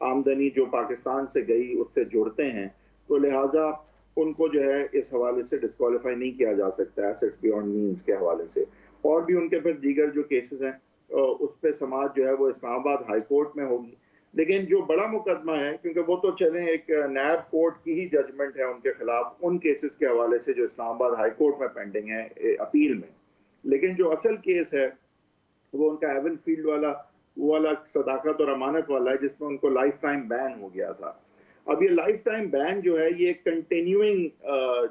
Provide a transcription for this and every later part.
آمدنی جو پاکستان سے گئی اس سے جڑتے ہیں، تو لہٰذا ان کو جو ہے اس حوالے سے ڈسکوالیفائی نہیں کیا جا سکتا ایسٹس بیونڈ مینز کے حوالے سے. اور بھی ان کے پھر دیگر جو کیسز ہیں اس پہ سماعت جو ہے وہ اسلام آباد ہائی کورٹ میں ہوگی. لیکن جو بڑا مقدمہ ہے، کیونکہ وہ تو چلیں ایک نیب کورٹ کی ہی ججمنٹ ہے ان کے خلاف ان کیسز کے حوالے سے جو اسلام آباد ہائی کورٹ میں پینڈنگ ہے اپیل میں، لیکن جو اصل کیس ہے وہ ان کا ایون فیلڈ والا صداقت اور امانت والا ہے، جس میں ان کو لائف ٹائم بین ہو گیا تھا. اب یہ لائف ٹائم بین جو ہے یہ کنٹینیوئنگ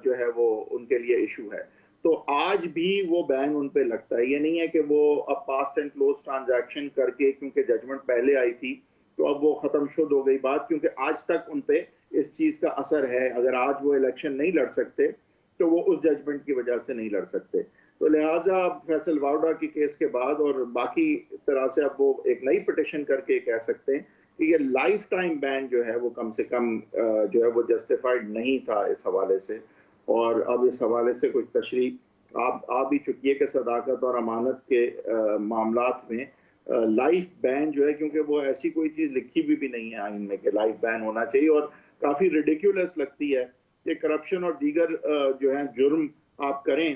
جو ہے وہ ان کے لیے ایشو ہے. تو آج بھی وہ بین ان پہ لگتا ہے. یہ نہیں ہے کہ وہ اب پاسٹ اینڈ کلوز ٹرانزیکشن کر کے، کیونکہ ججمنٹ پہلے آئی تھی تو اب وہ ختم شد ہو گئی بات، کیونکہ آج تک ان پہ اس چیز کا اثر ہے. اگر آج وہ الیکشن نہیں لڑ سکتے تو وہ اس ججمنٹ کی وجہ سے نہیں لڑ سکتے. تو لہٰذا فیصل واؤڈا کی کیس کے بعد اور باقی طرح سے اب وہ ایک نئی پٹیشن کر کے کہہ سکتے ہیں کہ یہ لائف ٹائم بین جو ہے وہ کم سے کم جو ہے وہ جسٹیفائڈ نہیں تھا اس حوالے سے. اور اب اس حوالے سے کچھ تشریح آپ بھی چکی ہے کہ صداقت اور امانت کے معاملات میں لائف بین جو ہے، کیونکہ وہ ایسی کوئی چیز لکھی بھی نہیں ہے آئین میں کہ لائف بین ہونا چاہیے، اور کافی ریڈیکیولس لگتی ہے کہ کرپشن اور دیگر جو ہیں جرم آپ کریں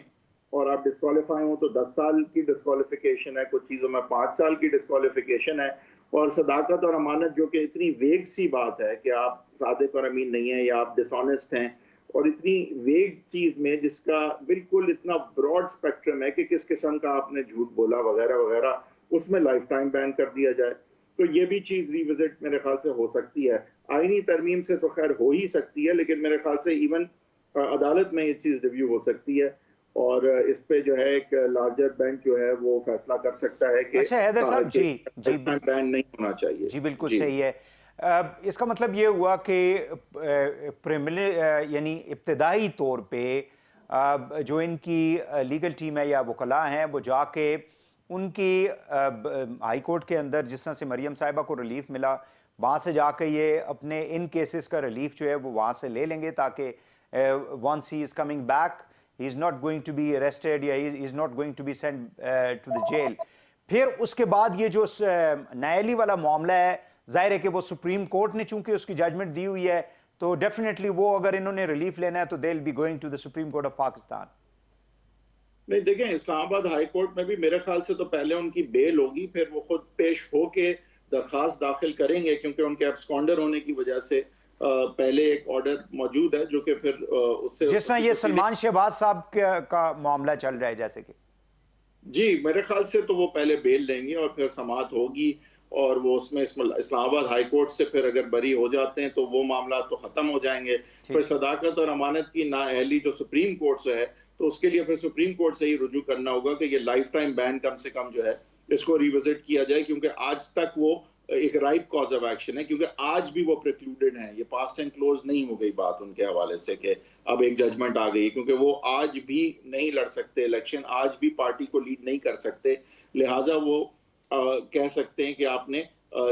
اور آپ ڈسکوالیفائی ہوں تو 10 سال کی ڈسکوالیفیکیشن ہے، کچھ چیزوں میں 5 سال کی ڈسکوالیفیکیشن ہے. اور صداقت اور امانت جو کہ اتنی ویگ سی بات ہے کہ آپ صادق اور امین نہیں ہیں یا آپ ڈس آنیسٹ ہیں، اور اتنی ویگ چیز میں جس کا بالکل اتنا براڈ سپیکٹرم ہے کہ کس قسم کا آپ نے جھوٹ بولا وغیرہ وغیرہ، اس میں لائف ٹائم بین کر دیا جائے. تو یہ بھی چیز ریوزٹ میرے خیال سے ہو سکتی ہے. آئینی ترمیم سے تو خیر ہو ہی سکتی ہے، لیکن میرے خیال سے ایون عدالت میں یہ چیز ریویو ہو سکتی ہے، اور اس پہ جو ہے ایک لارجر بینچ جو ہے وہ فیصلہ کر سکتا ہے کہ اچھا حیدر صاحب، جی بین نہیں ہونا چاہیے. جی بالکل صحیح ہے. اس کا مطلب یہ ہوا کہ یعنی ابتدائی طور پہ جو ان کی لیگل ٹیم ہے یا وکلاء ہیں وہ جا کے ان کی ہائی کورٹ کے اندر جس طرح سے مریم صاحبہ کو ریلیف ملا، وہاں سے جا کے یہ اپنے ان کیسز کا ریلیف جو ہے وہ وہاں سے لے لیں گے، تاکہ once he is coming back he is not going to be arrested یا he is not going to be sent to the jail. پھر اس کے بعد یہ جو نیالی والا معاملہ ہے، ظاہر ہے کہ وہ سپریم کورٹ نے چونکہ اس کی ججمنٹ دی ہوئی ہے تو ڈیفینیٹلی وہ اگر انہوں نے ریلیف لینا ہے تو they'll be going to the Supreme Court of Pakistan. نہیں دیکھیں، اسلام آباد ہائی کورٹ میں بھی میرے خیال سے تو پہلے ان کی بیل ہوگی، پھر وہ خود پیش ہو کے درخواست داخل کریں گے، کیونکہ ان کے ابسکانڈر ہونے کی وجہ سے پہلے ایک آرڈر موجود ہے جو کہ پھر اس سے جس طرح یہ سلمان شہباز صاحب کا معاملہ چل رہا ہے جیسے کہ جی میرے خیال سے تو وہ پہلے بیل لیں گے اور پھر سماعت ہوگی، اور وہ اس میں اسلام آباد ہائی کورٹ سے پھر اگر بری ہو جاتے ہیں تو وہ معاملات تو ختم ہو جائیں گے. پھر صداقت اور امانت کی نااہلی جو سپریم کورٹ سے ہے تو اس کے لیے پھر سپریم کورٹ سے ہی رجوع کرنا ہوگا کہ یہ لائف ٹائم بین کم سے کم جو ہے اس کو ریوزٹ کیا جائے، کیونکہ آج تک وہ ایک رائٹ کاز آف ایکشن ہے، کیونکہ آج بھی وہ پریکلوڈڈ ہیں. یہ پاسٹ اینڈ کلوز نہیں ہو گئی بات ان کے حوالے سے کہ اب ایک ججمنٹ آ گئی، کیونکہ وہ آج بھی نہیں لڑ سکتے الیکشن، آج بھی پارٹی کو لیڈ نہیں کر سکتے. لہٰذا وہ کہہ سکتے ہیں کہ آپ نے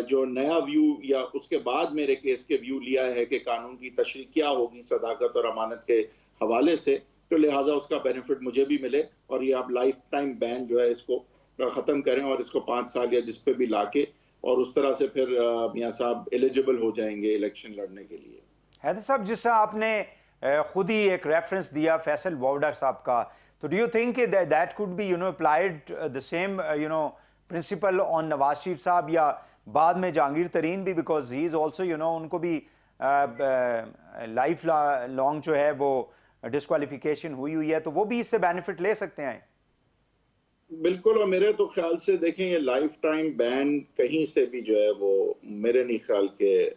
جو نیا ویو یا اس کے بعد میرے کیس کے ویو لیا ہے کہ قانون کی تشریح کیا ہوگی صداقت اور امانت کے حوالے سے، تو لہٰذا اس کا بینیفٹ مجھے بھی ملے، اور یہ آپ لائف ٹائم بین جو ہے اس کو ختم کریں اور اس کو 5 سال یا جس پہ بھی لا کے، اور اس طرح سے پھر میاں صاحب ایلیجیبل ہو جائیں گے الیکشن لڑنے کے لیے. حیدر صاحب، جس طرح آپ نے خود ہی ایک ریفرنس دیا فیصل واؤڈا صاحب کا، تو do you think that could be applied the same principle on Nawaz Sharif صاحب یا بعد میں جہانگیر ترین بھی، because he is also in کو بھی لائف لانگ جو ہے وہ ڈسکوالیفیکیشن ہوئی ہے، تو وہ بھی اس سے بینیفٹ لے سکتے ہیں. بالکل، اور میرے تو خیال سے دیکھیں یہ لائف ٹائم بین کہیں سے بھی جو ہے وہ میرے نہیں خیال کہ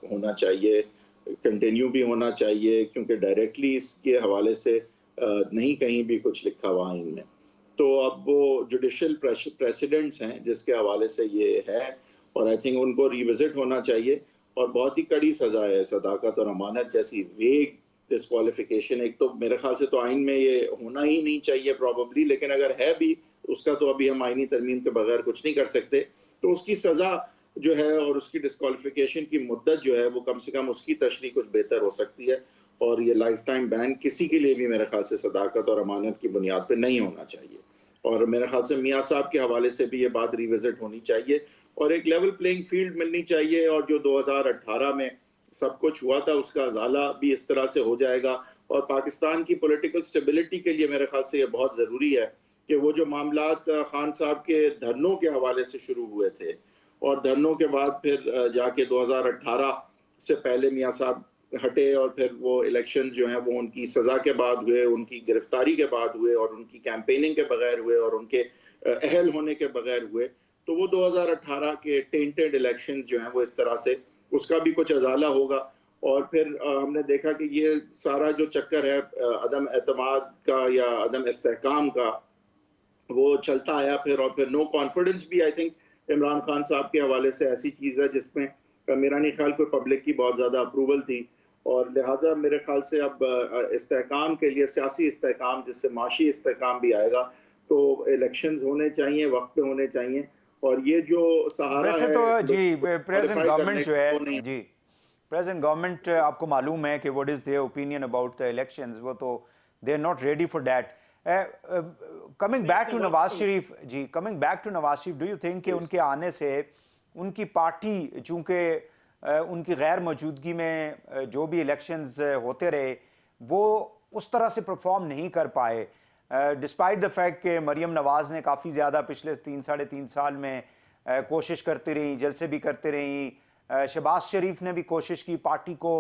ہونا چاہیے، کنٹینیو بھی ہونا چاہیے، کیونکہ ڈائریکٹلی اس کے حوالے سے نہیں کہیں بھی کچھ لکھا ہوا آئین میں. تو اب وہ جوڈیشل پریسیڈنٹس ہیں جس کے حوالے سے یہ ہے، اور آئی تھنک ان کو ریوزٹ ہونا چاہیے، اور بہت ہی کڑی سزا ہے صداقت اور امانت جیسی ویگ ڈسکوالیفیکیشن. ایک تو میرے خیال سے تو آئین میں یہ ہونا ہی نہیں چاہیے پروبیبلی، لیکن اگر ہے بھی اس کا تو ابھی ہم آئینی ترمیم کے بغیر کچھ نہیں کر سکتے. تو اس کی سزا جو ہے اور اس کی ڈسکوالیفیکیشن کی مدت جو ہے وہ کم سے کم اس کی تشریح کچھ بہتر ہو سکتی ہے، اور یہ لائف ٹائم بین کسی کے لیے بھی میرے خیال سے صداقت اور امانت کی بنیاد پہ نہیں ہونا چاہیے. اور میرے خیال سے میاں صاحب کے حوالے سے بھی یہ بات ریوزٹ ہونی چاہیے، اور ایک لیول پلینگ فیلڈ ملنی چاہیے، اور جو 2018 میں سب کچھ ہوا تھا اس کا ازالہ بھی اس طرح سے ہو جائے گا. اور پاکستان کی پولیٹیکل سٹیبلٹی کے لیے میرے خیال سے یہ بہت ضروری ہے کہ وہ جو معاملات خان صاحب کے دھرنوں کے حوالے سے شروع ہوئے تھے اور دھرنوں کے بعد پھر جا کے 2018 سے پہلے میاں صاحب ہٹے، اور پھر وہ الیکشن جو ہیں وہ ان کی سزا کے بعد ہوئے، ان کی گرفتاری کے بعد ہوئے، اور ان کی کیمپیننگ کے بغیر ہوئے، اور ان کے اہل ہونے کے بغیر ہوئے، تو وہ 2018 کے ٹینٹڈ الیکشنز جو ہیں وہ اس طرح سے اس کا بھی کچھ ازالہ ہوگا. اور پھر ہم نے دیکھا کہ یہ سارا جو چکر ہے عدم اعتماد کا یا عدم استحکام کا وہ چلتا آیا پھر، اور پھر نو کانفیڈنس بھی آئی تھنک عمران خان صاحب کے حوالے سے ایسی چیز ہے جس میں میرا نہیں خیال کوئی پبلک کی بہت زیادہ اپروول تھی، اور لہٰذا میرے خیال سے اب استحکام کے لیے سیاسی استحکام جس سے معاشی استحکام بھی آئے گا تو الیکشنز ہونے چاہیے، وقت پہ ہونے چاہیے. اور یہ جو سہارا ویسے ہے تو جی پریزنٹ گورنمنٹ جو ہے وہ نہیں. جی پریزنٹ گورنمنٹ آپ کو معلوم ہے کہ what is their opinion about the elections, وہ تو they are not ready for that. Coming back to Nawaz Sharif, جی coming back to Nawaz Sharif, do you think کہ ان کے آنے سے ان کی پارٹی چونکہ ان کی غیر موجودگی میں جو بھی الیکشنز ہوتے رہے وہ اس طرح سے پرفارم نہیں کر پائے، ڈسپائٹ دا فیکٹ کہ مریم نواز نے کافی زیادہ پچھلے 3 سال میں کوشش کرتی رہی، جلسے بھی کرتے رہی، شہباز شریف نے بھی کوشش کی پارٹی کو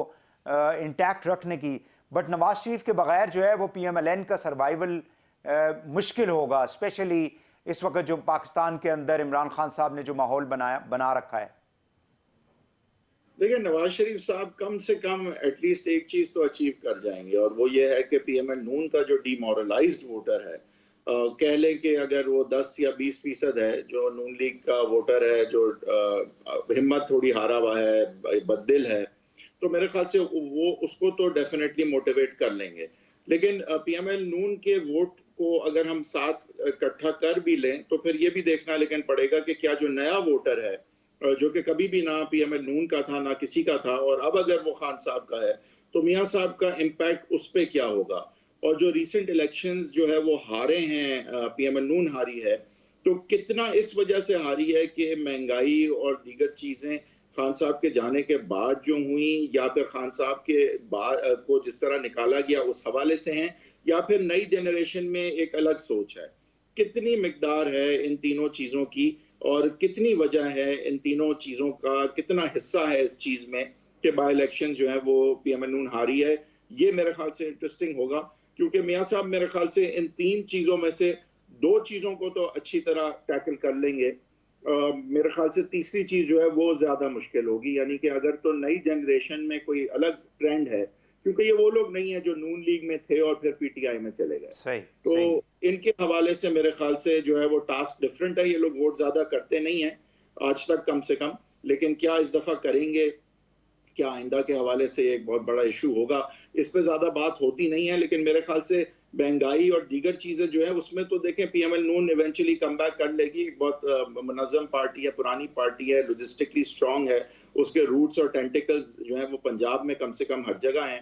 انٹیکٹ رکھنے کی، بٹ نواز شریف کے بغیر جو ہے وہ پی ایم ایل این کا سروائیول مشکل ہوگا، اسپیشلی اس وقت جو پاکستان کے اندر عمران خان صاحب نے جو ماحول بنا رکھا ہے. دیکھیں نواز شریف صاحب کم سے کم ایٹ لیسٹ ایک چیز تو اچیو کر جائیں گے، اور وہ یہ ہے کہ پی ایم ایل نون کا جو ڈی مورلائزڈ ووٹر ہے، کہہ لیں کہ اگر وہ 10 یا 20% ہے جو نون لیگ کا ووٹر ہے، جو ہمت تھوڑی ہارا ہوا ہے، بددل ہے، تو میرے خیال سے وہ اس کو تو ڈیفینیٹلی موٹیویٹ کر لیں گے. لیکن پی ایم ایل نون کے ووٹ کو اگر ہم ساتھ اکٹھا کر بھی لیں تو پھر یہ بھی دیکھنا لیکن پڑے گا کہ کیا جو نیا ووٹر ہے جو کہ کبھی بھی نہ پی ایم ایل نون کا تھا نہ کسی کا تھا، اور اب اگر وہ خان صاحب کا ہے تو میاں صاحب کا امپیکٹ اس پہ کیا ہوگا. اور جو ریسنٹ الیکشنز جو ہے وہ ہارے ہیں، پی ایم ایل نون ہاری ہے، تو کتنا اس وجہ سے ہاری ہے کہ مہنگائی اور دیگر چیزیں خان صاحب کے جانے کے بعد جو ہوئیں، یا پھر خان صاحب کے بعد کو جس طرح نکالا گیا اس حوالے سے ہیں، یا پھر نئی جنریشن میں ایک الگ سوچ ہے. کتنی مقدار ہے ان تینوں چیزوں کی، اور کتنی وجہ ہے ان تینوں چیزوں کا، کتنا حصہ ہے اس چیز میں کہ بائی الیکشن جو ہے وہ پی ایم ایل نون ہاری ہے. یہ میرے خیال سے انٹرسٹنگ ہوگا، کیونکہ میاں صاحب میرے خیال سے ان 3 چیزوں میں سے 2 چیزوں کو تو اچھی طرح ٹیکل کر لیں گے. میرے خیال سے تیسری چیز جو ہے وہ زیادہ مشکل ہوگی، یعنی کہ اگر تو نئی جنریشن میں کوئی الگ ٹرینڈ ہے، کیونکہ یہ وہ لوگ نہیں ہیں جو نون لیگ میں تھے اور پھر پی ٹی آئی میں چلے گئے، تو ان کے حوالے سے میرے خیال سے جو ہے وہ ٹاسک ڈیفرنٹ ہے. یہ لوگ ووٹ زیادہ کرتے نہیں ہیں آج تک کم سے کم، لیکن کیا اس دفعہ کریں گے، کیا آئندہ کے حوالے سے ایک بہت بڑا ایشو ہوگا. اس پہ زیادہ بات ہوتی نہیں ہے، لیکن میرے خیال سے مہنگائی اور دیگر چیزیں جو ہیں اس میں تو دیکھیں پی ایم ایل نون ایونچولی کم بیک کر لے گی. ایک بہت منظم پارٹی ہے، پرانی پارٹی ہے، لوجسٹکلی اسٹرانگ ہے، اس کے روٹس اور ٹینٹیکلز جو ہیں وہ پنجاب میں کم سے کم ہر جگہ ہیں.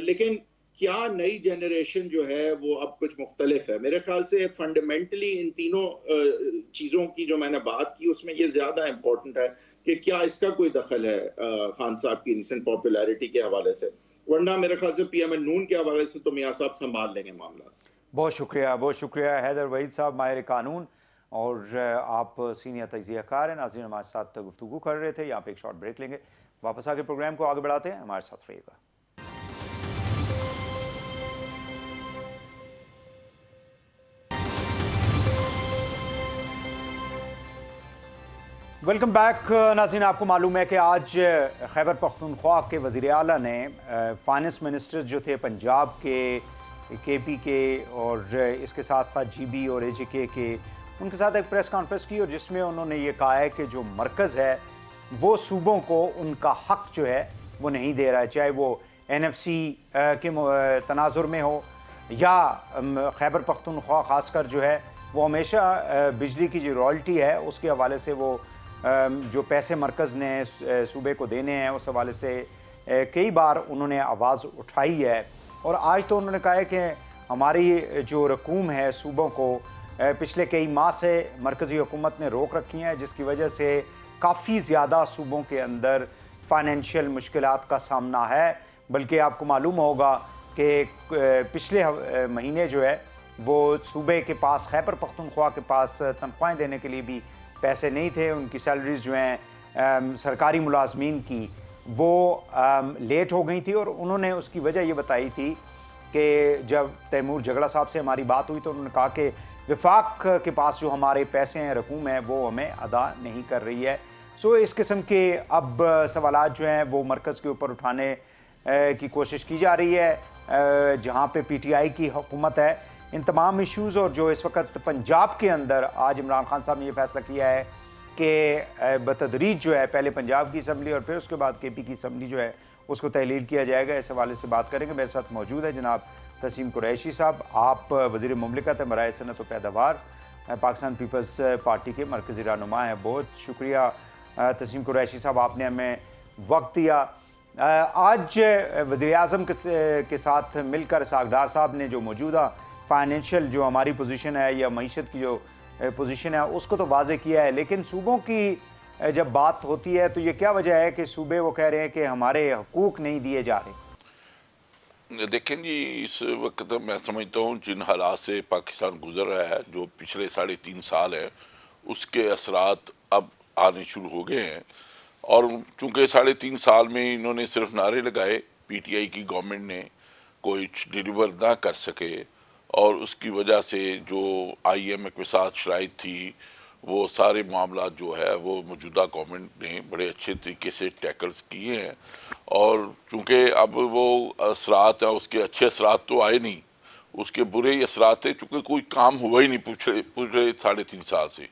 لیکن کیا نئی جنریشن جو ہے وہ اب کچھ مختلف ہے. میرے خیال سے فنڈامنٹلی ان تینوں چیزوں کی جو میں نے بات کی اس میں یہ زیادہ امپورٹنٹ ہے کہ کیا اس کا کوئی دخل ہے خان صاحب کی ریسنٹ پاپولیرٹی کے حوالے سے، ورنہ میرے خیال سے پی ایم ایل نون کے حوالے سے تو میاں صاحب سنبھال لیں گے معاملات. بہت شکریہ حیدر وحید صاحب، ماہر قانون، اور آپ سینئر تجزیہ کار ہیں. ناظرین ہمارے ساتھ گفتگو کر رہے تھے، یہاں پہ ایک شارٹ بریک لیں گے، واپس آ کے پروگرام کو آگے بڑھاتے ہیں. ہمارے ساتھ رہیے گا. Welcome back. ناظرین آپ کو معلوم ہے کہ آج خیبر پختونخوا کے وزیر اعلیٰ نے فائنانس منسٹر جو تھے پنجاب کے پی کے اور اس کے ساتھ ساتھ جی بی اور اے جے کے ان کے ساتھ ایک پریس کانفرنس کی، اور جس میں انہوں نے یہ کہا ہے کہ جو مرکز ہے وہ صوبوں کو ان کا حق جو ہے وہ نہیں دے رہا ہے، چاہے وہ این ایف سی کے تناظر میں ہو یا خیبر پختونخوا خاص کر جو ہے وہ ہمیشہ بجلی کی جو رائلٹی ہے اس کے حوالے سے وہ جو پیسے مرکز نے صوبے کو دینے ہیں اس حوالے سے کئی بار انہوں نے آواز اٹھائی ہے. اور آج تو انہوں نے کہا ہے کہ ہماری جو رقوم ہے صوبوں کو پچھلے کئی ماہ سے مرکزی حکومت نے روک رکھی ہیں، جس کی وجہ سے کافی زیادہ صوبوں کے اندر فائنینشیل مشکلات کا سامنا ہے۔ بلکہ آپ کو معلوم ہوگا کہ پچھلے مہینے جو ہے وہ صوبے کے پاس، خیبر پختونخوا کے پاس تنخواہیں دینے کے لیے بھی پیسے نہیں تھے۔ ان کی سیلریز جو ہیں سرکاری ملازمین کی وہ لیٹ ہو گئی تھی، اور انہوں نے اس کی وجہ یہ بتائی تھی کہ جب تیمور جھگڑا صاحب سے ہماری بات ہوئی تو انہوں نے کہا کہ وفاق کے پاس جو ہمارے پیسے ہیں، رقوم ہے، وہ ہمیں ادا نہیں کر رہی ہے۔ سو اس قسم کے اب سوالات جو ہیں وہ مرکز کے اوپر اٹھانے کی کوشش کی جا رہی ہے، جہاں پہ پی ٹی آئی کی حکومت ہے۔ ان تمام ایشوز، اور جو اس وقت پنجاب کے اندر آج عمران خان صاحب نے یہ فیصلہ کیا ہے کہ بتدریج جو ہے پہلے پنجاب کی اسمبلی اور پھر اس کے بعد کے پی کی اسمبلی جو ہے اس کو تحلیل کیا جائے گا۔ اس حوالے سے بات کریں گے۔ میرے ساتھ موجود ہے جناب تسیم قریشی صاحب، آپ وزیر مملکت برائے صنعت و پیداوار پاکستان پیپلز پارٹی کے مرکزی رہنما ہیں۔ بہت شکریہ تسیم قریشی صاحب، آپ نے ہمیں وقت دیا۔ آج وزیر اعظم کے ساتھ مل کر اسحاق ڈار صاحب نے جو موجودہ فائنینشیل جو ہماری پوزیشن ہے یا معیشت کی جو پوزیشن ہے اس کو تو واضح کیا ہے، لیکن صوبوں کی جب بات ہوتی ہے تو یہ کیا وجہ ہے کہ صوبے وہ کہہ رہے ہیں کہ ہمارے حقوق نہیں دیے جا رہے؟ دیکھیں جی، اس وقت میں سمجھتا ہوں جن حالات سے پاکستان گزر رہا ہے، جو پچھلے 3.5 سال ہیں، اس کے اثرات اب آنے شروع ہو گئے ہیں۔ اور چونکہ 3.5 سال میں انہوں نے صرف نعرے لگائے، پی ٹی آئی کی گورنمنٹ نے کچھ ڈیلیور نہ کر سکے، اور اس کی وجہ سے جو آئی ایم ایف کے ساتھ شرائط تھی، وہ سارے معاملات جو ہے وہ موجودہ گورنمنٹ نے بڑے اچھے طریقے سے ٹیکلز کیے ہیں۔ اور چونکہ اب وہ اثرات ہیں، اس کے اچھے اثرات تو آئے نہیں، اس کے برے ہی اثرات تھے، چونکہ کوئی کام ہوا ہی نہیں پچھلے 3.5 سال سے۔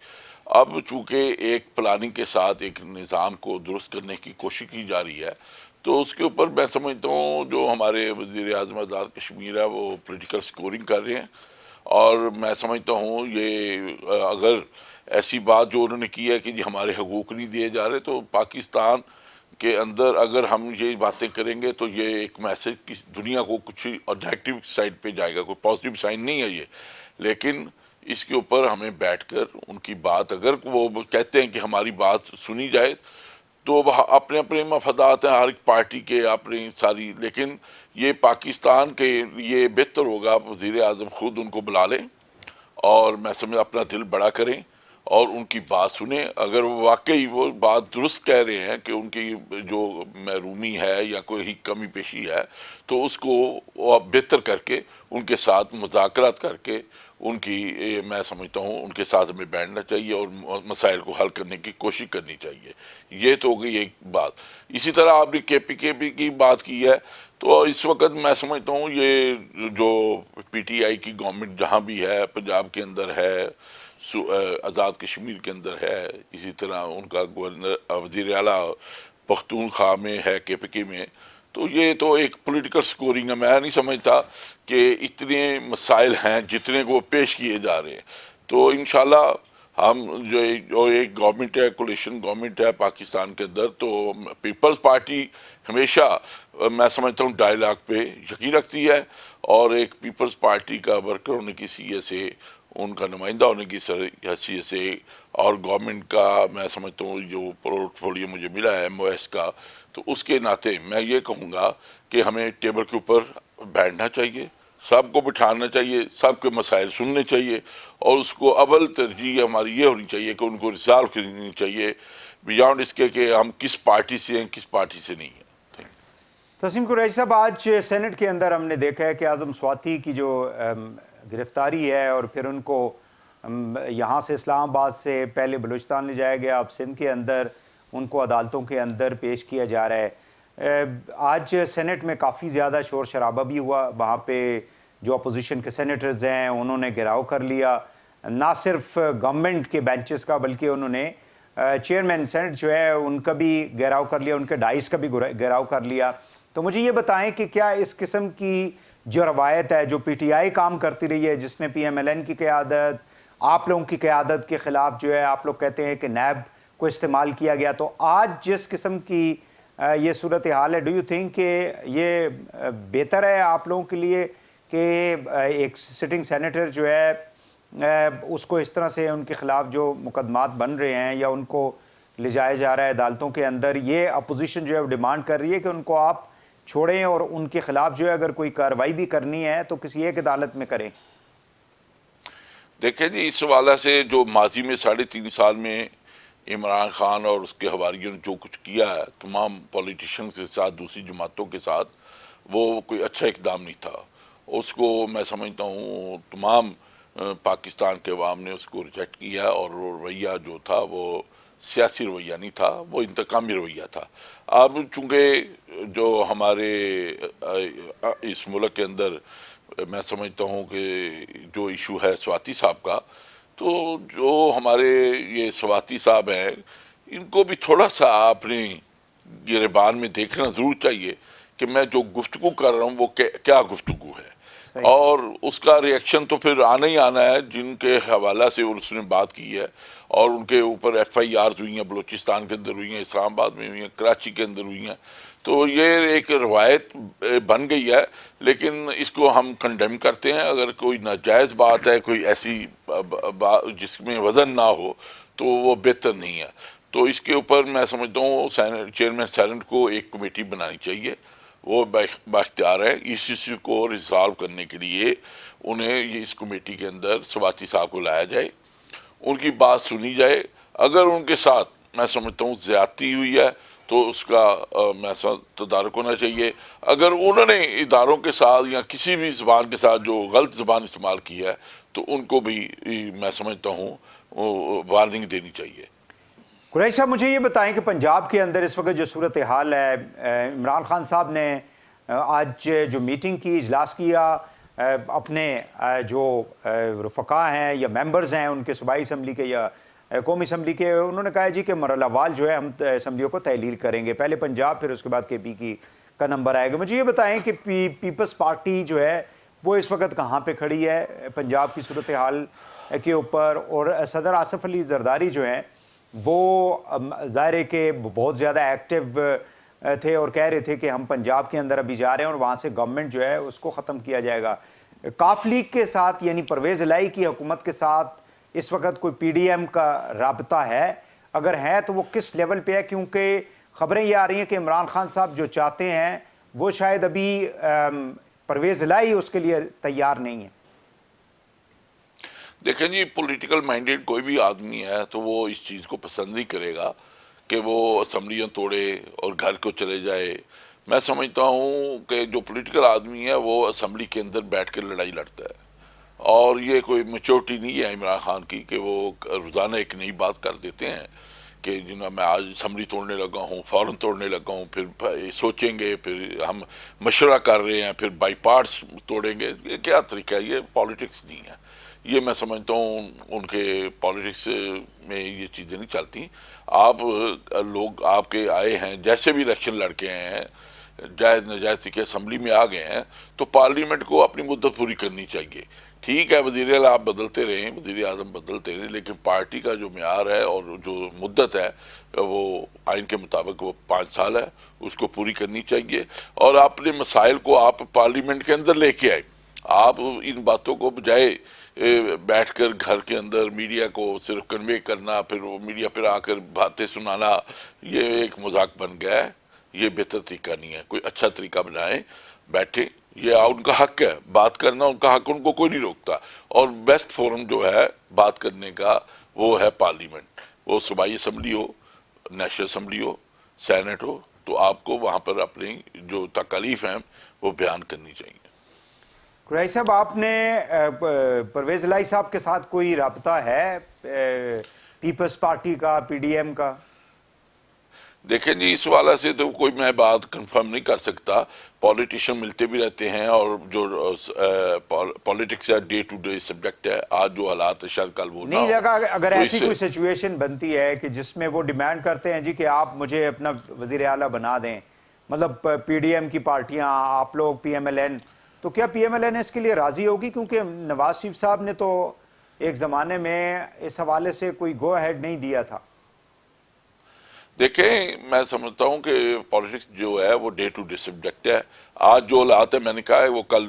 اب چونکہ ایک پلاننگ کے ساتھ ایک نظام کو درست کرنے کی کوشش کی جا رہی ہے، تو اس کے اوپر میں سمجھتا ہوں جو ہمارے وزیر اعظم آزاد کشمیر ہے وہ پولیٹیکل سکورنگ کر رہے ہیں۔ اور میں سمجھتا ہوں یہ اگر ایسی بات جو انہوں نے کی ہے کہ جی ہمارے حقوق نہیں دیے جا رہے، تو پاکستان کے اندر اگر ہم یہ باتیں کریں گے تو یہ ایک میسج کی دنیا کو کچھ نیگیٹو سائڈ پہ جائے گا، کوئی پازیٹیو سائن نہیں ہے یہ۔ لیکن اس کے اوپر ہمیں بیٹھ کر ان کی بات، اگر وہ کہتے ہیں کہ ہماری بات سنی جائے، تو اپنے اپنے مفادات ہیں ہر ایک پارٹی کے اپنی ساری، لیکن یہ پاکستان کے یہ بہتر ہوگا وزیر اعظم خود ان کو بلا لیں اور میں سمجھ اپنا دل بڑا کریں اور ان کی بات سنیں۔ اگر واقعی وہ بات درست کہہ رہے ہیں کہ ان کی جو محرومی ہے یا کوئی کمی پیشی ہے، تو اس کو بہتر کر کے ان کے ساتھ مذاکرات کر کے ان کی میں سمجھتا ہوں ان کے ساتھ ہمیں بیٹھنا چاہیے اور مسائل کو حل کرنے کی کوشش کرنی چاہیے۔ یہ تو ہو گئی ایک بات۔ اسی طرح آپ نے کے پی کی بات کی ہے، تو اس وقت میں سمجھتا ہوں یہ جو پی ٹی آئی کی گورنمنٹ جہاں بھی ہے، پنجاب کے اندر ہے، آزاد کشمیر کے اندر ہے، اسی طرح ان کا گورنر وزیر اعلیٰ پختونخوا میں ہے کے پی میں، تو یہ تو ایک پولیٹیکل سکورنگ ہے۔ میں نہیں سمجھتا کہ اتنے مسائل ہیں جتنے کو پیش کیے جا رہے ہیں۔ تو انشاءاللہ ہم جو ایک گورنمنٹ ہے، کولیشن گورنمنٹ ہے پاکستان کے اندر، تو پیپلز پارٹی ہمیشہ میں سمجھتا ہوں ڈائیلاگ پہ یقین رکھتی ہے، اور ایک پیپلز پارٹی کا ورکر ہونے کی حیثیت سے، ان کا نمائندہ ہونے کی حیثیت سے، اور گورنمنٹ کا میں سمجھتا ہوں جو پورٹ فولیو مجھے ملا ہے ایم او ایس کا، تو اس کے ناطے میں یہ کہوں گا کہ ہمیں ٹیبل کے اوپر بیٹھنا چاہیے، سب کو بٹھانا چاہیے، سب کے مسائل سننے چاہیے، اور اس کو اول ترجیح ہماری یہ ہونی چاہیے کہ ان کو ریزالو کرنی چاہیے، بیانڈ اس کے کہ ہم کس پارٹی سے ہیں کس پارٹی سے نہیں ہیں۔ تسیم قریشی صاحب، آج سینٹ کے اندر ہم نے دیکھا ہے کہ اعظم سواتی کی جو گرفتاری ہے، اور پھر ان کو یہاں سے اسلام آباد سے پہلے بلوچستان لے جایا گیا، اب سندھ کے اندر ان کو عدالتوں کے اندر پیش کیا جا رہا ہے۔ آج سینٹ میں کافی زیادہ شور شرابہ بھی ہوا، وہاں پہ جو اپوزیشن کے سینیٹرز ہیں انہوں نے گھیراؤ کر لیا، نہ صرف گورنمنٹ کے بینچز کا بلکہ انہوں نے چیئرمین سینٹ جو ہے ان کا بھی گھیراؤ کر لیا، ان کے ڈائس کا بھی گھیراؤ کر لیا۔ تو مجھے یہ بتائیں کہ کیا اس قسم کی جو روایت ہے جو پی ٹی آئی کام کرتی رہی ہے، جس نے پی ایم ایل این کی قیادت، آپ لوگوں کی قیادت کے خلاف جو ہے آپ لوگ کہتے ہیں کہ نیب کو استعمال کیا گیا، تو آج جس قسم کی یہ صورتحال ہے، ڈو یو تھنک کہ یہ بہتر ہے آپ لوگوں کے لیے کہ ایک سٹنگ سینیٹر جو ہے اس کو اس طرح سے ان کے خلاف جو مقدمات بن رہے ہیں یا ان کو لے جایا جا رہا ہے عدالتوں کے اندر، یہ اپوزیشن جو ہے وہ ڈیمانڈ کر رہی ہے کہ ان کو آپ چھوڑیں اور ان کے خلاف جو ہے اگر کوئی کارروائی بھی کرنی ہے تو کسی ایک عدالت میں کریں؟ دیکھیں جی، اس حوالے سے جو ماضی میں 3.5 سال میں عمران خان اور اس کے حواریوں نے جو کچھ کیا ہے تمام پولیٹیشین کے ساتھ، دوسری جماعتوں کے ساتھ، وہ کوئی اچھا اقدام نہیں تھا. اس کو میں سمجھتا ہوں تمام پاکستان کے عوام نے اس کو ریجیکٹ کیا، اور رویہ جو تھا وہ سیاسی رویہ نہیں تھا، وہ انتقامی رویہ تھا. اب چونکہ جو ہمارے اس ملک کے اندر میں سمجھتا ہوں کہ جو ایشو ہے سواتی صاحب کا، تو جو ہمارے یہ سواتی صاحب ہیں ان کو بھی تھوڑا سا اپنی گریبان میں دیکھنا ضرور چاہیے کہ میں جو گفتگو کر رہا ہوں وہ کیا گفتگو ہے، صحیح. اور اس کا ریئیکشن تو پھر آنا ہی آنا ہے. جن کے حوالہ سے اس نے بات کی ہے اور ان کے اوپر FIRs ہوئی ہیں، بلوچستان کے اندر ہوئی ہیں، اسلام آباد میں ہوئی ہیں، کراچی کے اندر ہوئی ہیں، تو یہ ایک روایت بن گئی ہے. لیکن اس کو ہم کنڈیم کرتے ہیں. اگر کوئی ناجائز بات ہے، کوئی ایسی بات جس میں وزن نہ ہو، تو وہ بہتر نہیں ہے. تو اس کے اوپر میں سمجھتا ہوں چیئرمین سینٹ کو ایک کمیٹی بنانی چاہیے. وہ بااختیار ہے اس ایشو کو ریزالو کرنے کے لیے. انہیں اس کمیٹی کے اندر سواتی صاحب کو لایا جائے، ان کی بات سنی جائے. اگر ان کے ساتھ میں سمجھتا ہوں زیادتی ہوئی ہے تو اس کا میں تدارک ہونا چاہیے. اگر انہوں نے اداروں کے ساتھ یا کسی بھی زبان کے ساتھ جو غلط زبان استعمال کی ہے تو ان کو بھی میں سمجھتا ہوں وارننگ دینی چاہیے. قریش صاحب، مجھے یہ بتائیں کہ پنجاب کے اندر اس وقت جو صورتحال ہے، عمران خان صاحب نے آج جو میٹنگ کی، اجلاس کیا، اپنے جو رفقا ہیں یا ممبرز ہیں ان کے صوبائی اسمبلی کے یا قومی اسمبلی کے، انہوں نے کہا جی کہ مرحلہ وال جو ہے ہم اسمبلیوں کو تحلیل کریں گے، پہلے پنجاب پھر اس کے بعد KP کا نمبر آئے گا. مجھے یہ بتائیں کہ پیپلز پارٹی جو ہے وہ اس وقت کہاں پہ کھڑی ہے پنجاب کی صورتحال کے اوپر، اور صدر آصف علی زرداری جو ہیں وہ ظاہر ہے کہ بہت زیادہ ایکٹیو تھے اور کہہ رہے تھے کہ ہم پنجاب کے اندر ابھی جا رہے ہیں اور وہاں سے گورنمنٹ جو ہے اس کو ختم کیا جائے گا. کاف لیگ کے ساتھ یعنی پرویز الہی کی حکومت کے ساتھ اس وقت کوئی PDM کا رابطہ ہے؟ اگر ہے تو وہ کس لیول پہ ہے؟ کیونکہ خبریں یہ آ رہی ہیں کہ عمران خان صاحب جو چاہتے ہیں وہ شاید ابھی پرویز الہی اس کے لیے تیار نہیں ہے. دیکھیں جی، پولیٹیکل مائنڈیڈ کوئی بھی آدمی ہے تو وہ اس چیز کو پسند نہیں کرے گا کہ وہ اسمبلیاں توڑے اور گھر کو چلے جائے. میں سمجھتا ہوں کہ جو پولیٹیکل آدمی ہے وہ اسمبلی کے اندر بیٹھ کے لڑائی لڑتا ہے، اور یہ کوئی میچورٹی نہیں ہے عمران خان کی کہ وہ روزانہ ایک نئی بات کر دیتے ہیں کہ جنہوں میں آج اسمبلی توڑنے لگا ہوں، فوراً توڑنے لگا ہوں، پھر سوچیں گے، پھر ہم مشورہ کر رہے ہیں، پھر بائی پارٹس توڑیں گے. یہ کیا طریقہ ہے؟ یہ پالیٹکس نہیں ہے. یہ میں سمجھتا ہوں ان کے پالیٹکس میں یہ چیزیں نہیں چلتی. آپ لوگ آپ کے آئے ہیں، جیسے بھی الیکشن لڑ کے آئے ہیں، جائز ناجائز کے اسمبلی میں آ گئے ہیں، تو پارلیمنٹ کو اپنی مدت پوری کرنی چاہیے. ٹھیک ہے، وزیر اعلیٰ آپ بدلتے رہیں، وزیر اعظم بدلتے رہیں، لیکن پارٹی کا جو معیار ہے اور جو مدت ہے وہ آئین کے مطابق وہ 5 سال ہے، اس کو پوری کرنی چاہیے. اور اپنے مسائل کو آپ پارلیمنٹ کے اندر لے کے آئے. آپ ان باتوں کو بجائے بیٹھ کر گھر کے اندر میڈیا کو صرف کنوے کرنا، پھر وہ میڈیا پھر آ کر باتیں سنانا، یہ ایک مذاق بن گیا ہے. یہ بہتر طریقہ نہیں ہے. کوئی اچھا طریقہ بنائیں، بیٹھیں. یہ ان کا حق ہے بات کرنا، ان کا حق، ان کو کوئی نہیں روکتا. اور بیسٹ فورم جو ہے بات کرنے کا وہ ہے پارلیمنٹ. وہ صوبائی اسمبلی ہو، نیشنل اسمبلی ہو، سینٹ ہو، تو آپ کو وہاں پر اپنی جو تکالیف ہیں وہ بیان کرنی چاہیے. قریش صاحب، آپ نے پرویز الہی صاحب کے ساتھ کوئی رابطہ ہے پیپلز پارٹی کا، PDM کا؟ دیکھیں جی، اس حوالے سے تو کوئی میں بات کنفرم نہیں کر سکتا. پولیٹیشین ملتے بھی رہتے ہیں، اور جو پولیٹکس ہے ڈے ٹو ڈے سبجیکٹ ہے. آج جو حالات ہے شاید کل وہ نہ نہیں، ہو. اگر تو ایسی اس سے کوئی سچویشن بنتی ہے کہ جس میں وہ ڈیمانڈ کرتے ہیں جی کہ آپ مجھے اپنا وزیر اعلیٰ بنا دیں، مطلب PDM کی پارٹیاں، آپ لوگ PMLN، تو کیا PMLN اس کے لیے راضی ہوگی؟ کیونکہ نواز شریف صاحب نے تو ایک زمانے میں اس حوالے سے کوئی گو ہیڈ نہیں دیا تھا. دیکھیں، میں سمجھتا ہوں کہ پالیٹکس جو ہے وہ ڈے ٹو ڈے سبجیکٹ ہے. آج جو حالات ہے میں نے کہا ہے وہ کل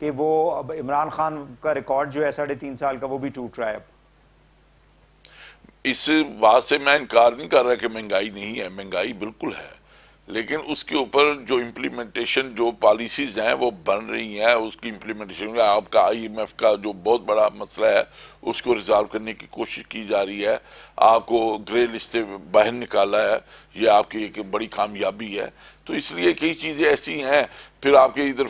کہ وہ اب عمران خان کا ریکارڈ جو ہے 3.5 سال کا وہ بھی ٹوٹ رہا ہے اب؟ اس بات سے میں انکار نہیں کر رہا کہ مہنگائی نہیں ہے، مہنگائی بالکل ہے، لیکن اس کے اوپر جو امپلیمنٹیشن جو پالیسیز ہیں وہ بن رہی ہیں، اس کی امپلیمنٹیشن آپ کا IMF کا جو بہت بڑا مسئلہ ہے اس کو ریزالو کرنے کی کوشش کی جا رہی ہے، آپ کو گرے لسٹ سے باہر نکالا ہے، یہ آپ کی ایک بڑی کامیابی ہے۔ تو اس لیے کئی چیزیں ایسی ہیں، پھر آپ کے ادھر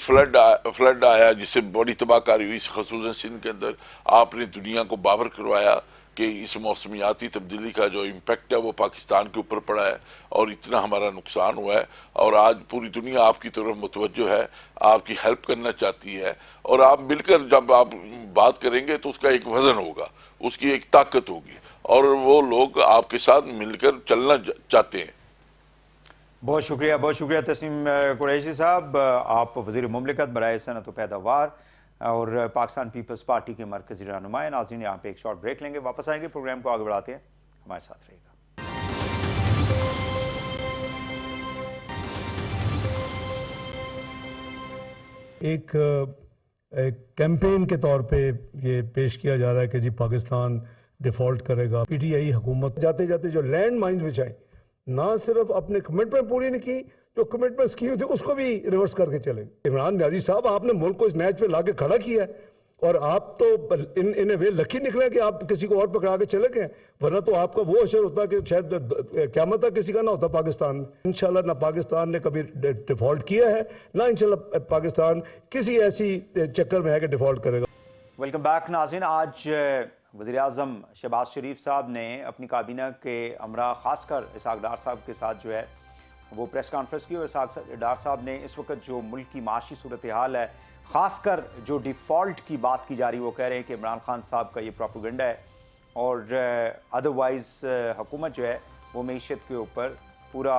فلڈ آیا جس سے بڑی تباہ کاری ہوئی، خصوصاً سندھ کے اندر، آپ نے دنیا کو باور کروایا کہ اس موسمیاتی تبدیلی کا جو امپیکٹ ہے وہ پاکستان کے اوپر پڑا ہے اور اتنا ہمارا نقصان ہوا ہے، اور آج پوری دنیا آپ کی طرف متوجہ ہے، آپ کی ہیلپ کرنا چاہتی ہے، اور آپ مل کر جب آپ بات کریں گے تو اس کا ایک وزن ہوگا، اس کی ایک طاقت ہوگی، اور وہ لوگ آپ کے ساتھ مل کر چلنا چاہتے ہیں۔ بہت شکریہ تسنیم قریشی صاحب، آپ وزیر مملکت برائے صنعت و پیداوار اور پاکستان پیپلز پارٹی کے مرکزی رہنما ہیں۔ ناظرین یہاں پہ ایک شارٹ بریک لیں گے، واپس آئیں گے، پروگرام کو آگے بڑھاتے ہیں، ہمارے ساتھ رہے گا۔ ایک کیمپین کے طور پہ یہ پیش کیا جا رہا ہے کہ جی پاکستان ڈیفالٹ کرے گا۔ پی ٹی آئی حکومت جاتے جاتے جو لینڈ مائنز بچھائیں، نہ صرف اپنے کمٹمنٹ پوری نہیں کی، جو کمٹمنٹس کی ہوئی تھی اس کو بھی ریورس کر کے چلے۔ عمران نیازی صاحب، آپ نے ملک کو اس نیچ پہ لا کے کھڑا کیا ہے، اور آپ تو ان اے وے لکی نکلے کہ آپ کسی کو اور پکڑا کے چلے گئے، ورنہ تو آپ کا وہ اشر ہوتا کہ شاید قیامت تک کسی کا نہ ہوتا پاکستان میں۔ انشاءاللہ نہ پاکستان نے کبھی ڈیفالٹ کیا ہے، نہ انشاءاللہ پاکستان کسی ایسی چکر میں ہے کہ ڈیفالٹ کرے گا۔ ویلکم بیک ناظرین، آج وزیراعظم شہباز شریف صاحب نے اپنی کابینہ کے امراء خاص کر اسحاق ڈار صاحب کے ساتھ جو ہے وہ پریس کانفرنس کی، اور اسحاق ڈار صاحب نے اس وقت جو ملک کی معاشی صورتحال ہے، خاص کر جو ڈیفالٹ کی بات کی جا رہی ہے، وہ کہہ رہے ہیں کہ عمران خان صاحب کا یہ پروپیگنڈا ہے، اور ادروائز حکومت جو ہے وہ معیشت کے اوپر پورا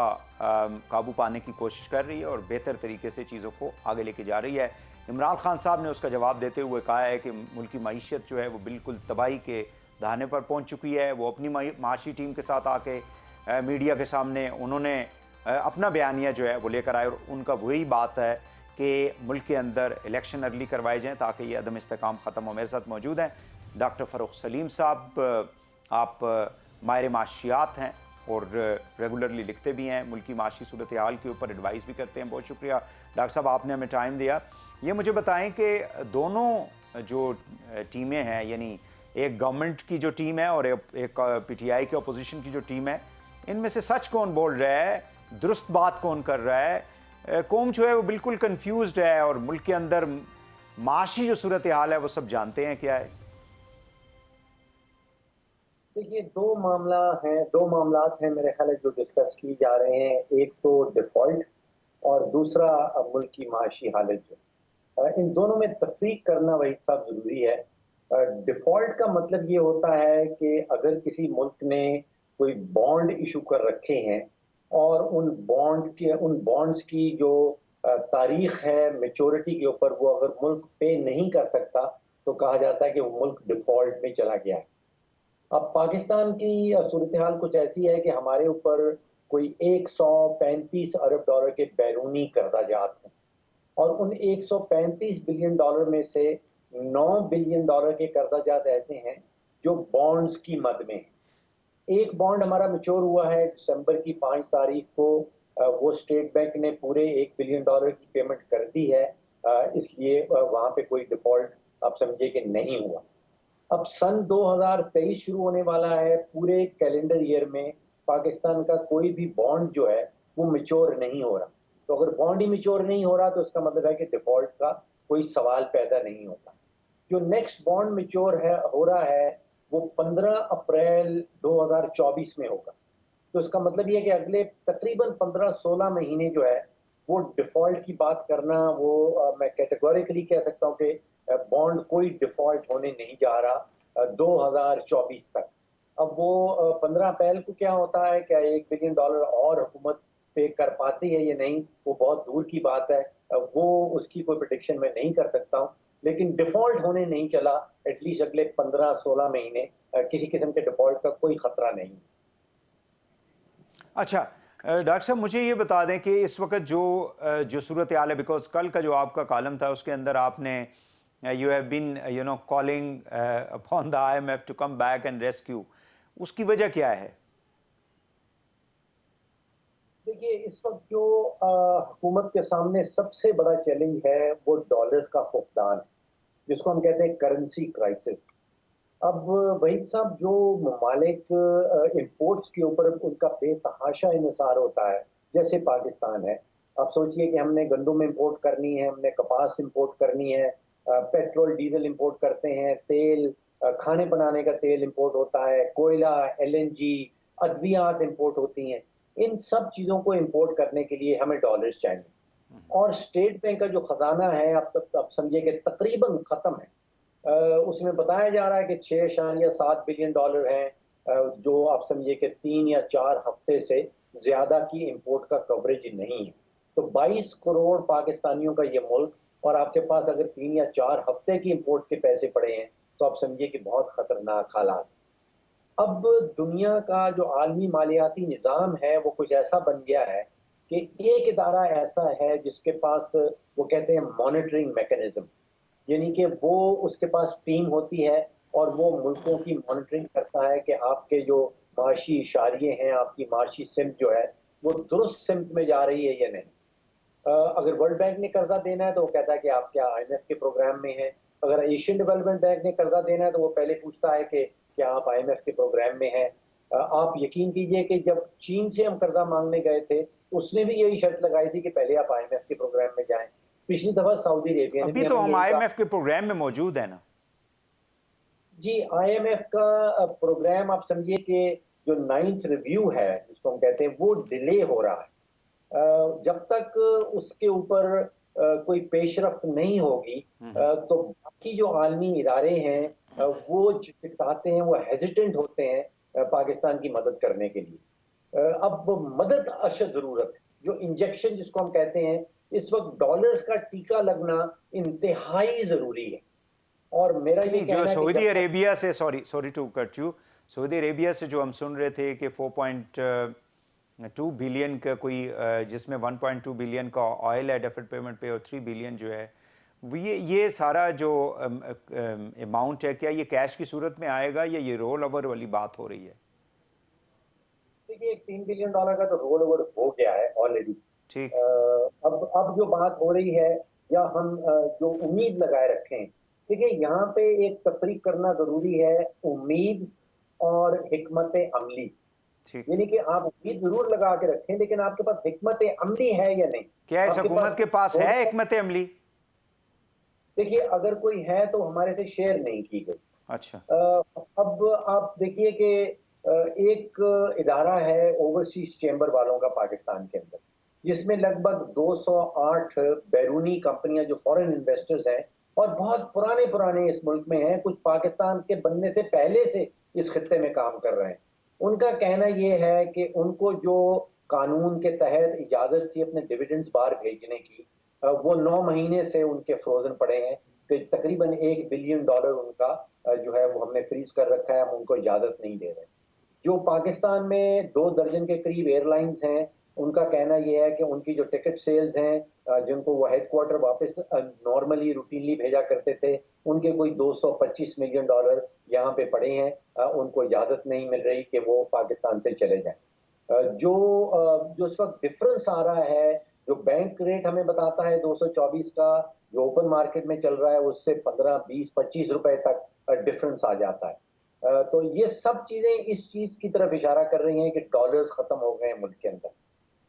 قابو پانے کی کوشش کر رہی ہے اور بہتر طریقے سے چیزوں کو آگے لے کے جا رہی ہے۔ عمران خان صاحب نے اس کا جواب دیتے ہوئے کہا ہے کہ ملک کی معیشت جو ہے وہ بالکل تباہی کے دہانے پر پہنچ چکی ہے۔ وہ اپنی معاشی ٹیم کے ساتھ آ کے میڈیا کے سامنے انہوں نے اپنا بیانیہ جو ہے وہ لے کر آئے، اور ان کا وہی بات ہے کہ ملک کے اندر الیکشن ارلی کروائے جائیں تاکہ یہ عدم استحکام ختم ہو۔ میرے ساتھ موجود ہیں ڈاکٹر فروخ سلیم صاحب، آپ ماہر معاشیات ہیں اور ریگولرلی لکھتے بھی ہیں، ملکی معاشی صورتحال کے اوپر ایڈوائز بھی کرتے ہیں۔ بہت شکریہ ڈاکٹر صاحب، آپ نے ہمیں ٹائم دیا۔ یہ مجھے بتائیں کہ دونوں جو ٹیمیں ہیں، یعنی ایک گورنمنٹ کی جو ٹیم ہے اور ایک پی ٹی آئی کے اپوزیشن کی جو ٹیم ہے، ان میں سے سچ کون بول رہا ہے، درست بات کون کر رہا ہے؟ قوم جو ہے وہ بالکل کنفیوزڈ ہے، اور ملک کے اندر معاشی جو صورتحال ہے وہ سب جانتے ہیں کیا ہے؟ دیکھیے، دو معاملات ہیں میرے خیال ہے جو ڈسکس کی جا رہے ہیں۔ ایک تو ڈیفالٹ اور دوسرا ملک کی معاشی حالت جو، ان دونوں میں تفریق کرنا وہی صاحب ضروری ہے۔ ڈیفالٹ کا مطلب یہ ہوتا ہے کہ اگر کسی ملک نے کوئی بانڈ ایشو کر رکھے ہیں اور ان بانڈز کی جو تاریخ ہے میچورٹی کے اوپر، وہ اگر ملک پے نہیں کر سکتا تو کہا جاتا ہے کہ وہ ملک ڈیفالٹ میں چلا گیا ہے۔ اب پاکستان کی صورتحال کچھ ایسی ہے کہ ہمارے اوپر کوئی 135 ارب ڈالر کے بیرونی قرضہ جات ہیں، اور ان 135 بلین ڈالر میں سے 9 بلین ڈالر کے قرضہ جات ایسے ہیں جو بانڈز کی مد میں ہیں۔ ایک بانڈ ہمارا میچور ہوا ہے دسمبر کی 5 تاریخ کو، وہ اسٹیٹ بینک نے پورے 1 بلین ڈالر کی پیمنٹ کر دی ہے، اس لیے وہاں پہ کوئی ڈیفالٹ آپ سمجھے کہ نہیں ہوا۔ اب سن 2023 شروع ہونے والا ہے، پورے کیلنڈر ایئر میں پاکستان کا کوئی بھی بانڈ جو ہے وہ میچور نہیں ہو رہا۔ تو اگر بانڈ ہی میچور نہیں ہو رہا تو اس کا مطلب ہے کہ ڈیفالٹ کا کوئی سوال پیدا نہیں ہوتا۔ جو نیکسٹ بانڈ میچور ہو رہا ہے وہ 15 اپریل 2024 میں ہوگا۔ تو اس کا مطلب یہ ہے کہ اگلے تقریباً 15-16 مہینے جو ہے وہ ڈیفالٹ کی بات کرنا، وہ میں کیٹیگوریکلی کہہ سکتا ہوں کہ بانڈ کوئی ڈیفالٹ ہونے نہیں جا رہا 2024 تک۔ اب وہ 15 اپریل کو کیا ہوتا ہے، کیا 1 بلین ڈالر اور حکومت پے کر پاتی ہے یا نہیں، وہ بہت دور کی بات ہے، وہ اس کی کوئی پریڈکشن میں نہیں کر سکتا ہوں، لیکن ڈیفالٹ ہونے نہیں چلا ایٹ لیسٹ اگلے 15-16 مہینے، کسی قسم کے ڈیفالٹ کا کوئی خطرہ نہیں۔ اچھا ڈاکٹر صاحب مجھے یہ بتا دیں کہ اس وقت جو صورتحال ہے، بیکاز کل کا جو آپ کا کالم تھا اس کے اندر آپ نے you have been calling upon the IMF to come back and rescue, اس کی وجہ کیا ہے؟ دیکھیے اس وقت جو حکومت کے سامنے سب سے بڑا چیلنج ہے وہ ڈالرز کا فقدان ہے، جس کو ہم کہتے ہیں کرنسی کرائسس۔ اب وحید صاحب، جو ممالک امپورٹس کے اوپر ان کا بے تحاشا انحصار ہوتا ہے، جیسے پاکستان ہے، آپ سوچئے کہ ہم نے گندم امپورٹ کرنی ہے، ہم نے کپاس امپورٹ کرنی ہے، پیٹرول ڈیزل امپورٹ کرتے ہیں، تیل، کھانے بنانے کا تیل امپورٹ ہوتا ہے، کوئلہ، LNG، ادویات امپورٹ ہوتی ہیں۔ ان سب چیزوں کو امپورٹ کرنے کے لیے ہمیں ڈالرز چاہیے، اور اسٹیٹ بینک کا جو خزانہ ہے اب سمجھے کہ تقریباً ختم ہے۔ اس میں بتایا جا رہا ہے کہ 6.7 بلین ڈالر ہیں، جو آپ سمجھے کہ 3 یا 4 ہفتے سے زیادہ کی امپورٹ کا کوریج نہیں ہے۔ تو 22 کروڑ پاکستانیوں کا یہ ملک، اور آپ کے پاس اگر 3 یا 4 ہفتے کی امپورٹس کے پیسے پڑے ہیں تو آپ سمجھے کہ بہت خطرناک حالات۔ اب دنیا کا جو عالمی مالیاتی نظام ہے وہ کچھ ایسا بن گیا ہے کہ ایک ادارہ ایسا ہے جس کے پاس وہ کہتے ہیں مانیٹرنگ میکنزم، یعنی کہ وہ اس کے پاس ٹیم ہوتی ہے اور وہ ملکوں کی مانیٹرنگ کرتا ہے کہ آپ کے جو معاشی اشاریے ہیں، آپ کی معاشی سمت جو ہے وہ درست سمت میں جا رہی ہے یا نہیں۔ اگر ورلڈ بینک نے قرضہ دینا ہے تو وہ کہتا ہے کہ آپ کیا IMF کے پروگرام میں ہیں، اگر ایشین ڈیولپمنٹ بینک نے قرضہ دینا ہے تو وہ پہلے پوچھتا ہے کہ کیا آپ IMF کے پروگرام میں ہیں۔ آپ یقین کیجئے کہ جب چین سے ہم قرضہ مانگنے گئے تھے اس نے بھی یہی شرط لگائی تھی کہ پہلے آپ IMF کے پروگرام میں جائیں۔ پچھلی دفعہ سعودی عربیہ نے ابھی بھی تو ہمیں ہم یہی کہا۔ IMF کے پروگرام میں موجود ہیں نا؟ جی، IMF کا پروگرام آپ سمجھیے کہ جو 9th ریویو ہے جس کو ہم کہتے ہیں وہ ڈیلے ہو رہا ہے۔ جب تک اس کے اوپر کوئی پیش رفت نہیں ہوگی تو باقی جو عالمی ادارے ہیں وہ چاہتے ہیں، وہ ہیزیٹنٹ ہوتے ہیں پاکستان کی مدد کرنے کے لیے۔ اب مدد اشد ضرورت ہے، جو انجیکشن جس کو ہم کہتے ہیں، اس وقت ڈالرز کا ٹیکہ لگنا انتہائی ضروری ہے۔ اور میرا یہ نہیں، جو کہنا ہے کہ سعودی جب تک عربیہ سے سوری ٹو کٹ یو، سعودی عربیہ سے جو ہم سن رہے تھے کہ 4.2 بلین کا کوئی، جس میں 1.2 بلین کا آئل ہے ڈیفرڈ پیمنٹ پہ، اور 3 بلین جو ہے یہ سارا جو اماؤنٹ ہے، کیا یہ کیش کی صورت میں آئے گا یا یہ رول اوور والی بات ہو رہی ہے؟ دیکھیے $3 بلین کا تو رول اوور ہو گیا ہے آلریڈی۔ ٹھیک۔ اب جو بات ہو رہی ہے یا ہم جو امید لگائے رکھیں، دیکھیے یہاں پہ ایک تفریق کرنا ضروری ہے، امید اور حکمت عملی۔ ٹھیک۔ یعنی کہ آپ امید ضرور لگا کے رکھیں لیکن آپ کے پاس حکمت عملی ہے یا نہیں۔ کیا اس حکومت کے پاس ہے حکمت عملی؟ دیکھیے اگر کوئی ہے تو ہمارے سے شیئر نہیں کی گئی۔ اچھا۔ اب آپ دیکھیے کہ ایک ادارہ ہے اوورسیز چیمبر والوں کا پاکستان کے اندر، جس میں لگ بھگ 208 بیرونی کمپنیاں جو فورن انویسٹرز ہیں اور بہت پرانے اس ملک میں ہیں، کچھ پاکستان کے بننے سے پہلے سے اس خطے میں کام کر رہے ہیں۔ ان کا کہنا یہ ہے کہ ان کو جو قانون کے تحت اجازت تھی اپنے ڈیویڈنڈز باہر بھیجنے کی، وہ 9 مہینے سے ان کے فروزن پڑے ہیں، کہ تقریباً $1 بلین ان کا جو ہے وہ ہم نے فریز کر رکھا ہے، ہم ان کو اجازت نہیں دے رہے۔ جو پاکستان میں 2 درجن کے قریب ایئر لائنز ہیں، ان کا کہنا یہ ہے کہ ان کی جو ٹکٹ سیلز ہیں، جن کو وہ ہیڈ کوارٹر واپس نارملی روٹینلی بھیجا کرتے تھے، ان کے کوئی $225 ملین یہاں پہ پڑے ہیں، ان کو اجازت نہیں مل رہی کہ وہ پاکستان سے چلے جائیں۔ جو اس وقت ڈفرنس آ رہا ہے، جو بینک ریٹ ہمیں بتاتا ہے 224 کا، جو اوپن مارکیٹ میں چل رہا ہے اس سے 15، 20، 25 روپے تک ڈفرنس آ جاتا ہے۔ تو یہ سب چیزیں اس چیز کی طرف اشارہ کر رہی ہیں کہ ڈالرز ختم ہو گئے ہیں ملک کے اندر۔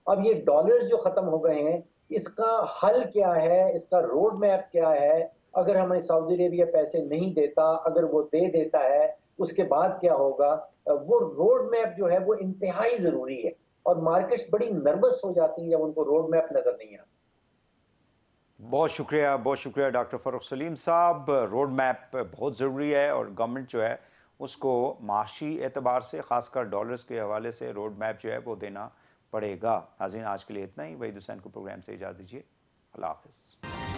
اب یہ ڈالرز جو ختم ہو گئے ہیں، اس کا حل کیا ہے، اس کا روڈ میپ کیا ہے؟ اگر ہمیں سعودی عربیہ پیسے نہیں دیتا، اگر وہ دے دیتا ہے، اس کے بعد کیا ہوگا؟ وہ روڈ میپ جو ہے وہ انتہائی ضروری ہے، اور مارکیٹس بڑی نروس ہو جاتی ہیں جب ان کو روڈ میپ نظر نہیں آتا۔ بہت شکریہ ڈاکٹر فروخ سلیم صاحب۔ روڈ میپ بہت ضروری ہے، اور گورنمنٹ جو ہے اس کو معاشی اعتبار سے، خاص کر ڈالرز کے حوالے سے روڈ میپ جو ہے وہ دینا پڑے گا۔ ناظرین، آج کے لیے اتنا ہی۔ وحید حسین کو پروگرام سے اجازت دیجیے۔ اللہ حافظ۔